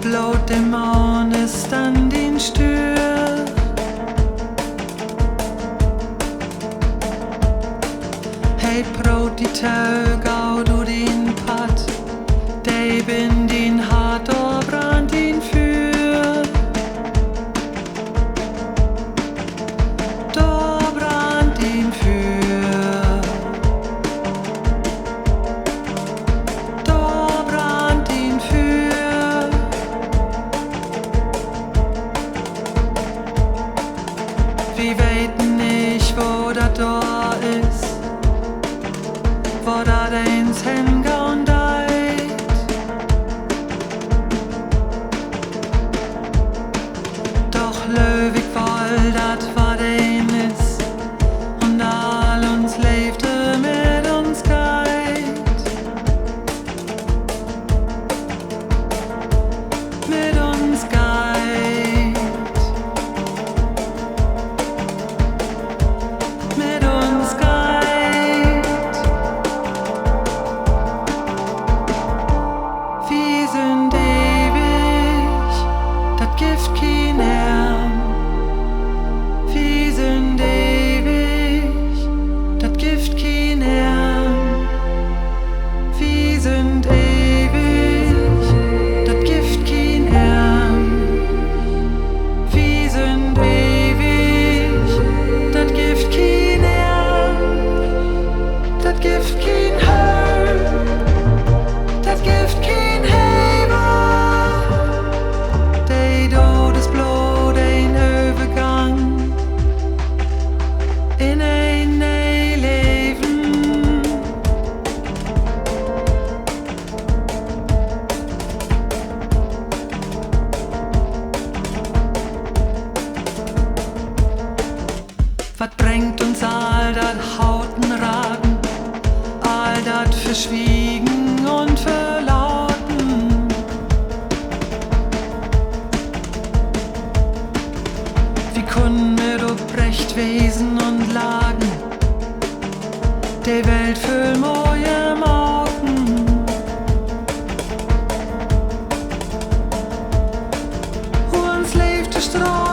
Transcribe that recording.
Blot dem Morgen ist an den Stür. Hey, Brot, die Tau, du den Pat, der bin den hart, brand ihn für. Da brand ihn für. Da brand ihn für. Wir weiten nicht, wo das da ist. Wo da eins hingegangen deit. Doch löwig voll, dat war den ist. Und all uns lebte mit uns geit. Mit uns geit. Mit uns geit. Wir sind ewig, das gibt kein Ärm. Wir sind ewig, das gibt kein Ärm. Wir sind ewig, das gibt kein Ärm. Wir sind ewig, das gibt kein Ärm. Das gibt kein Hör. Das gibt kein Heber, der Todesblut ein Übergang in ein Leben. Was bringt uns all dat Hauten Ragen, all dat Verschwiegen und Verlauten? Wie können mit Obrecht Wesen und Lagen der Welt für neue Morgen? Uns lebt die Straße.